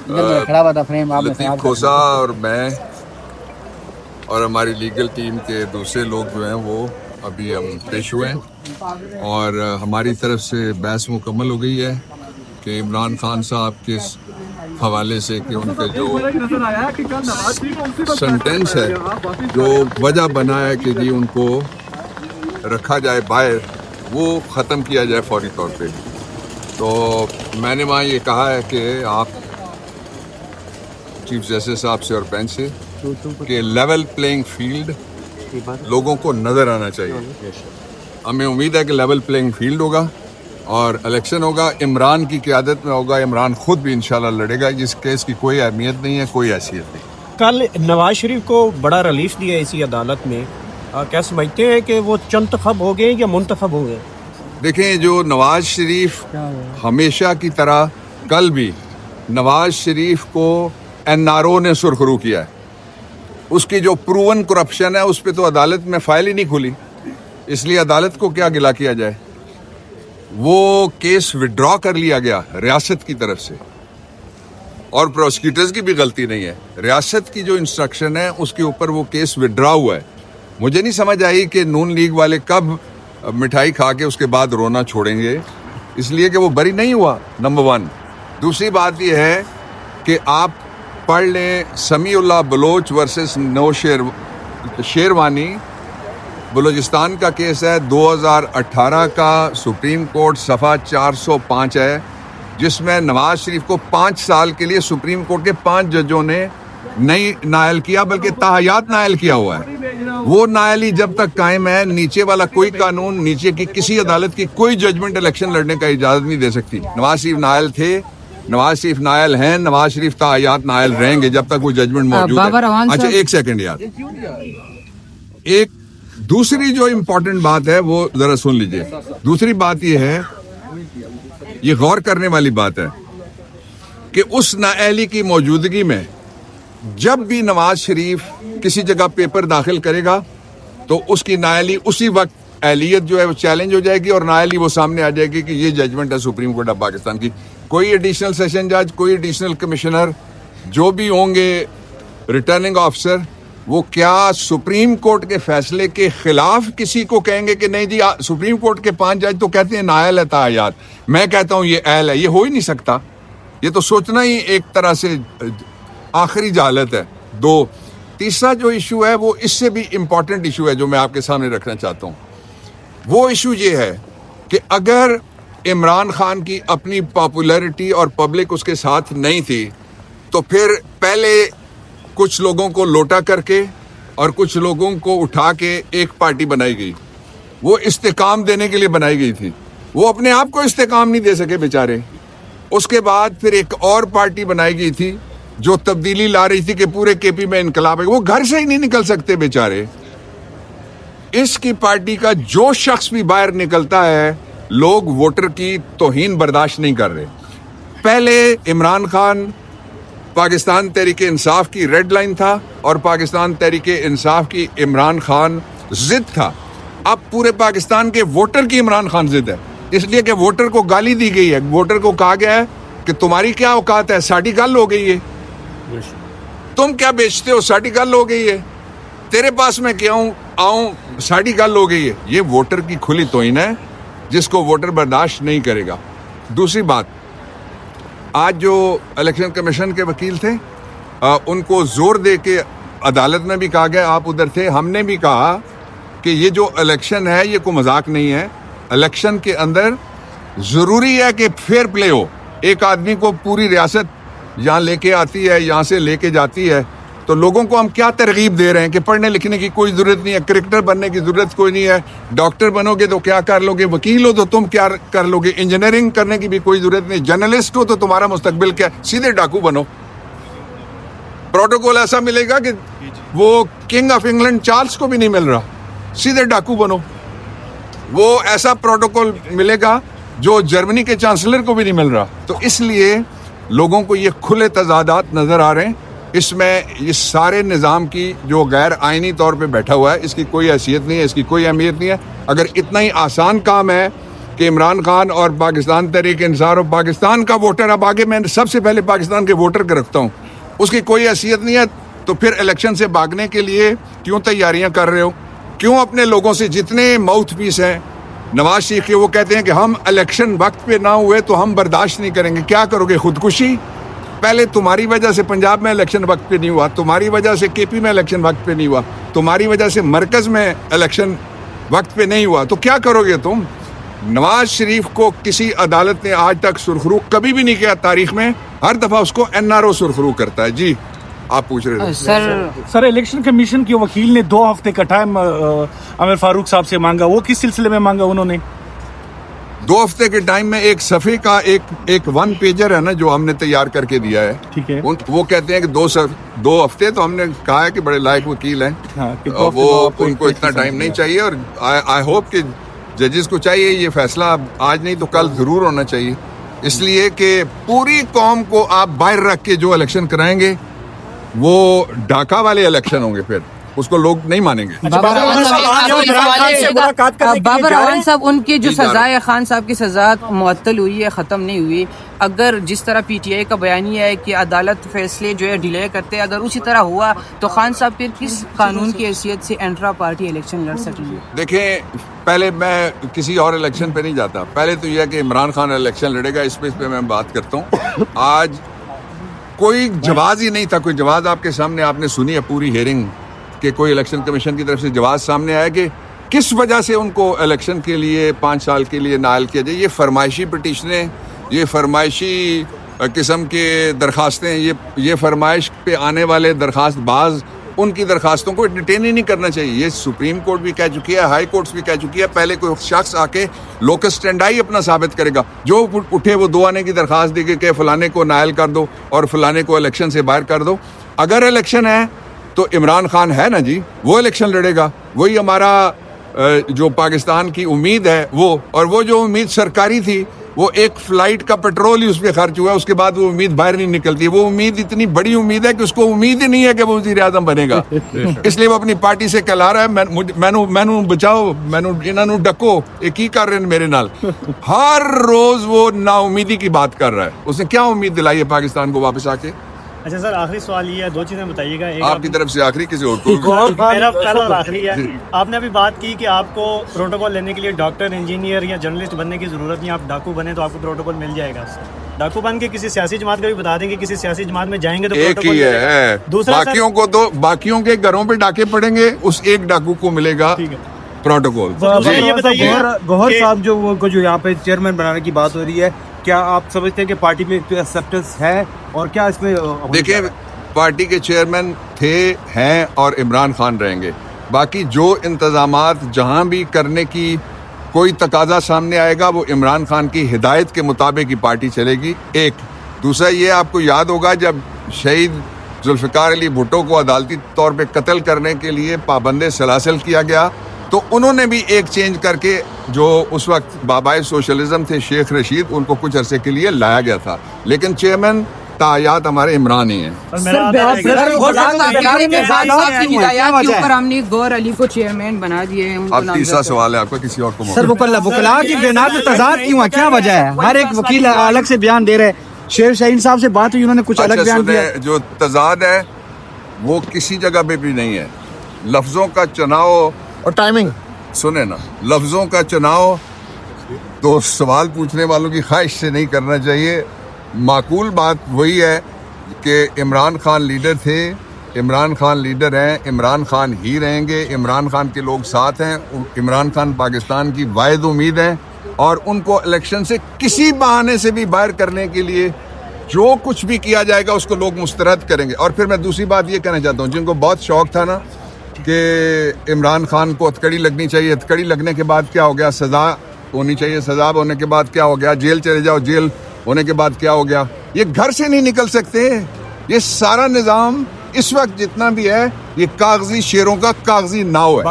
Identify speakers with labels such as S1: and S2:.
S1: खड़ा हुआ था फ्रेम आपने
S2: लतीफ़ खोसा और मैं और हमारी लीगल टीम के दूसरे लोग जो हैं वो अभी हम पेश हुए हैं और हमारी तरफ से बहस मुकम्मल हो गई है कि इमरान खान साहब के हवाले से कि उनके जो सेंटेंस है, जो वजह बना है कि जी उनको रखा जाए बाहर, वो ख़त्म किया जाए फौरी तौर पे। तो मैंने वहाँ ये कहा है कि आप चीफ जस्टिस साहब से और बेंच से कि लेवल प्लेइंग फील्ड लोगों को नज़र आना चाहिए। हमें उम्मीद है कि लेवल प्लेइंग फील्ड होगा और इलेक्शन होगा, इमरान की क़यादत में होगा। इमरान खुद भी इंशाल्लाह लड़ेगा। इस केस की कोई अहमियत नहीं है, कोई हैसियत नहीं।
S3: कल नवाज शरीफ को बड़ा रिलीफ दिया इसी अदालत में, क्या समझते हैं कि वो चंतखब हो गए या मुंतखब हो गए?
S2: देखें, जो नवाज शरीफ हमेशा की तरह कल भी नवाज शरीफ को NRO ने सुरखरू किया है। उसकी जो प्रूवन करप्शन है उस पर तो अदालत में फाइल ही नहीं खुली, इसलिए अदालत को क्या गिला किया जाए। वो केस विड्रॉ कर लिया गया रियासत की तरफ से और प्रोसिक्यूटर्स की भी गलती नहीं है। रियासत की जो इंस्ट्रक्शन है उसके ऊपर वो केस विड्रॉ हुआ है। मुझे नहीं समझ आई कि नून लीग वाले कब मिठाई खा के उसके बाद रोना छोड़ेंगे, इसलिए कि वो बरी नहीं हुआ, नंबर 1। दूसरी बात यह है कि आप पढ़ लें समीउल्लाह बलोच वर्सेस शेरवानी, बलूचिस्तान का केस है 2018 का, सुप्रीम कोर्ट सफ़ा 405 है, जिसमें नवाज शरीफ को 5 साल के लिए सुप्रीम कोर्ट के 5 जजों ने नहीं नायल किया, बल्कि ताहयात नायल किया हुआ है। वो नायली जब तक कायम है, नीचे वाला कोई कानून, नीचे की किसी अदालत की कोई जजमेंट इलेक्शन लड़ने का इजाज़त नहीं दे सकती। नवाज शरीफ नायल थे, नवाज शरीफ नायल हैं, नवाज शरीफ ताहयात नायल रहेंगे जब तक वो जजमेंट मौजूद है। अच्छा, एक सेकंड यार, एक दूसरी जो इम्पोर्टेंट बात है वो जरा सुन लीजिए। दूसरी बात ये है, ये गौर करने वाली बात है कि उस नाअहली की मौजूदगी में जब भी नवाज शरीफ किसी जगह पेपर दाखिल करेगा तो उसकी नाअहली उसी वक्त अहलियत जो है वो चैलेंज हो जाएगी और नाअहली वो सामने आ जाएगी कि ये जजमेंट है सुप्रीम कोर्ट ऑफ पाकिस्तान की। कोई एडिशनल सेशन जज, कोई एडिशनल कमिश्नर, जो भी होंगे रिटर्निंग ऑफिसर, वो क्या सुप्रीम कोर्ट के फैसले के खिलाफ किसी को कहेंगे कि नहीं जी सुप्रीम कोर्ट के 5 जज तो कहते हैं नायल है ताहयात, मैं कहता हूं ये अहल है? ये हो ही नहीं सकता। ये तो सोचना ही एक तरह से आखिरी जहालत है। 2, तीसरा जो इशू है वो इससे भी इम्पोर्टेंट इशू है जो मैं आपके सामने रखना चाहता हूँ। वो इशू ये है कि अगर इमरान खान की अपनी पॉपुलैरिटी और पब्लिक उसके साथ नहीं थी तो फिर पहले कुछ लोगों को लोटा करके और कुछ लोगों को उठा के एक पार्टी बनाई गई। वो इस्तेकाम देने के लिए बनाई गई थी, वो अपने आप को इस्तेकाम नहीं दे सके बेचारे। उसके बाद फिर एक और पार्टी बनाई गई थी जो तब्दीली ला रही थी कि पूरे KP में इनकलाब है। वो घर से ही नहीं निकल सकते बेचारे। इसकी पार्टी का जो शख्स भी बाहर निकलता है, लोग वोटर की तौहीन बर्दाश्त नहीं कर रहे। पहले इमरान खान पाकिस्तान तहरीके इंसाफ की रेड लाइन था और पाकिस्तान तहरीके इंसाफ की इमरान खान जिद था। अब पूरे पाकिस्तान के वोटर की इमरान खान जिद है, इसलिए कि वोटर को गाली दी गई है। वोटर को कहा गया है कि तुम्हारी क्या औकात है, साड़ी गल हो गई है, तुम क्या बेचते हो, साड़ी गल हो गई है, तेरे पास मैं क्यों आऊं, साड़ी गल हो गई है। ये वोटर की खुली तौहीन है जिसको वोटर बर्दाश्त नहीं करेगा। दूसरी बात, आज जो इलेक्शन कमीशन के वकील थे उनको जोर दे के अदालत में भी कहा गया, आप उधर थे, हमने भी कहा कि ये जो इलेक्शन है ये कोई मजाक नहीं है। इलेक्शन के अंदर ज़रूरी है कि फेयर प्ले हो। एक आदमी को पूरी रियासत यहाँ लेके आती है, यहाँ से लेके जाती है, तो लोगों को हम क्या तरगीब दे रहे हैं कि पढ़ने लिखने की कोई ज़रूरत नहीं है, क्रिकेटर बनने की ज़रूरत कोई नहीं है, डॉक्टर बनोगे तो क्या कर लोगे, वकील हो तो तुम क्या कर लोगे, इंजीनियरिंग करने की भी कोई ज़रूरत नहीं, जर्नलिस्ट हो तो तुम्हारा मुस्तकबिल क्या, सीधे डाकू बनो। प्रोटोकॉल ऐसा मिलेगा कि वो किंग ऑफ इंग्लैंड चार्ल्स को भी नहीं मिल रहा, सीधे डाकू बनो। वो ऐसा प्रोटोकॉल मिलेगा जो जर्मनी के चांसलर को भी नहीं मिल रहा। तो इसलिए लोगों को ये खुले तजादात नज़र आ रहे हैं। इसमें इस सारे निज़ाम की जो गैर आइनी तौर पे बैठा हुआ है, इसकी कोई हैसियत नहीं है, इसकी कोई अहमियत नहीं है। अगर इतना ही आसान काम है कि इमरान खान और पाकिस्तान तहरीक इंसाफ और पाकिस्तान का वोटर, अब आगे मैं सबसे पहले पाकिस्तान के वोटर को रखता हूँ, उसकी कोई हैसियत नहीं है, तो फिर इलेक्शन से भागने के लिए क्यों तैयारियां कर रहे हो? क्यों अपने लोगों से, जितने माउथ पीस हैं नवाज शरीफ के, वो कहते हैं कि हम इलेक्शन वक्त पे ना हुए तो हम बर्दाश्त नहीं करेंगे। क्या करोगे, खुदकुशी? पहले तुम्हारी वजह से पंजाब में इलेक्शन वक्त पे नहीं हुआ, तुम्हारी वजह से केपी में इलेक्शन वक्त पे नहीं हुआ, तुम्हारी वजह से मरकज में इलेक्शन वक्त पे नहीं हुआ, तो क्या करोगे तुम? नवाज शरीफ को किसी अदालत ने आज तक सुरखरू कभी भी नहीं किया तारीख में, हर दफा उसको एनआरओ सुरखरू करता है। जी आप पूछ रहे थे
S1: सर इलेक्शन कमीशन के वकील ने 2 हफ्ते का टाइम आमिर फारूक साहब से मांगा, वो किस सिलसिले में मांगा उन्होंने?
S2: 2 हफ्ते के टाइम में एक सफ़े का एक 1 पेजर है ना जो हमने तैयार करके दिया है,
S1: ठीक है।
S2: वो कहते हैं कि 2 हफ्ते, तो हमने कहा है कि बड़े लायक वकील हैं,
S1: हाँ, कि 2 हफ्ते
S2: वो
S1: तो आपको
S2: उनको इतना टाइम नहीं चाहिए, और आई होप कि जजेस को चाहिए ये फैसला आज नहीं तो कल जरूर होना चाहिए, इसलिए कि पूरी कौम को आप बाहर रख के जो इलेक्शन कराएंगे वो डाका वाले इलेक्शन होंगे, फिर उसको लोग नहीं मानेंगे।
S4: बाबर आवान साहब, उनकी जो सजा है, खान साहब की सजा मुअत्तल हुई है, ख़त्म नहीं हुई। अगर जिस तरह पीटीआई का बयानिया है कि अदालत फैसले जो है डिले करते हैं, अगर उसी तरह हुआ तो खान साहब फिर किस कानून की हैसियत से इंट्रा पार्टी इलेक्शन लड़ सकेंगे?
S2: देखें, पहले मैं किसी और इलेक्शन पे नहीं जाता, पहले तो यह है कि इमरान खान इलेक्शन लड़ेगा, इस पे मैं बात करता हूँ। आज कोई जवाब ही नहीं था, कोई जवाब आपके सामने, आपने सुनी है पूरी हियरिंग कि कोई इलेक्शन कमीशन की तरफ से जवाब सामने आया कि किस वजह से उनको इलेक्शन के लिए 5 साल के लिए नायल किया जाए। ये फरमाइशी पिटीशनें, ये फरमाइशी किस्म के दरखास्तें, ये फरमाइश पे आने वाले दरखास्त बाज, उनकी दरखास्तों को डिटेन ही नहीं करना चाहिए। ये सुप्रीम कोर्ट भी कह चुकी है, हाई कोर्ट्स भी कह चुकी है। पहले कोई शख्स आके लोकस स्टैंडाई अपना साबित करेगा, जो उठे वो 2 आने की दरखास्त देके कि फलाने को नायल कर दो और फलाने को इलेक्शन से बाहर कर दो। अगर इलेक्शन है तो इमरान खान है ना जी, वो इलेक्शन लड़ेगा, वही हमारा जो पाकिस्तान की उम्मीद है वो, और वो जो उम्मीद सरकारी थी वो एक फ्लाइट का पेट्रोल ही उस पर खर्च हुआ, उसके बाद वो उम्मीद बाहर नहीं निकलती। वो उम्मीद इतनी बड़ी उम्मीद है कि उसको उम्मीद ही नहीं है कि वो वज़ीर आज़म बनेगा, इसलिए वो अपनी पार्टी से कहला रहा है मैनू बचाओ, मैनू इन्हों डको, ये की कर रहे हैं मेरे नाल। हर रोज वो नाउमीदी की बात कर रहा है। उसने क्या उम्मीद दिलाई है पाकिस्तान को वापस आके?
S5: अच्छा सर, आखिरी सवाल ये है, 2 चीज़ें बताइएगा। एक
S2: आपकी तरफ से आखिरी, किसी और को?
S5: मेरा पहला और आखिरी है। आपने अभी बात की कि आपको प्रोटोकॉल लेने के लिए डॉक्टर, इंजीनियर या जर्नलिस्ट बनने की ज़रूरत नहीं, आप डाकू बने तो आपको प्रोटोकॉल मिल जाएगा। डाकू बन के किसी सियासी जमात का भी बता देंगे, किसी सियासी जमात में जाएंगे तो
S2: एक ही है।
S5: दूसरा,
S2: बाकियों को तो, बाकियों के घरों पे डाके पड़ेंगे, उस एक डाकू को मिलेगा प्रोटोकॉल।
S5: ये बताइए,
S1: गौहर साहब जो यहाँ पे चेयरमैन बनाने की बात हो रही है, क्या आप समझते हैं कि पार्टी में एक्सेप्टेंस है, और क्या इसमें?
S2: देखिए, पार्टी के चेयरमैन थे, हैं और इमरान खान रहेंगे। बाकी जो इंतजामात जहां भी करने की कोई तकाजा सामने आएगा वो इमरान खान की हिदायत के मुताबिक ही पार्टी चलेगी। एक दूसरा ये आपको याद होगा, जब शहीद जुल्फ़िकार अली भुट्टो को अदालती तौर पे कत्ल करने के लिए पाबंद सलासिल किया गया, तो उन्होंने भी एक चेंज करके, जो उस वक्त बाबाए सोशलिज्म थे शेख रशीद, उनको कुछ अरसे के लिए लाया गया था, लेकिन चेयरमैन तायात हमरे इमरान ही हैं।
S4: हमने गौर अली को चेयरमैन बना दिए।
S2: अब तीसरा सवाल है आपका, किसी और को?
S1: सर वकला की बेनार में तजाद क्यों है, क्या वजह है? हर एक वकील अलग से बयान दे रहे हैं। शेर शाहीन साहब से बात हुई, उन्होंने कुछ अलग बयान दिया।
S2: जो तजाद है वो किसी जगह पे भी नहीं है। लफ्जों का चुनाव
S1: और टाइमिंग,
S2: सुने ना, लफ्जों का चुनाव तो सवाल पूछने वालों की ख्वाहिश से नहीं करना चाहिए। माकूल बात वही है कि इमरान खान लीडर थे, इमरान खान लीडर हैं, इमरान खान ही रहेंगे, इमरान खान के लोग साथ हैं, इमरान खान पाकिस्तान की वाहिद उम्मीद है, और उनको इलेक्शन से किसी बहाने से भी बाहर करने के लिए जो कुछ भी किया जाएगा उसको लोग मुस्तरद करेंगे। और फिर मैं दूसरी बात ये कहना चाहता हूँ, जिनको बहुत शौक था ना कि इमरान खान को हथकड़ी लगनी चाहिए, हथकड़ी लगने के बाद क्या हो गया, सज़ा होनी चाहिए, सज़ा होने के बाद क्या हो गया, जेल चले जाओ, जेल होने के बाद क्या हो गया, ये घर से नहीं निकल सकते। ये सारा निज़ाम इस वक्त जितना भी है ये कागजी शेरों का कागजी नाव है।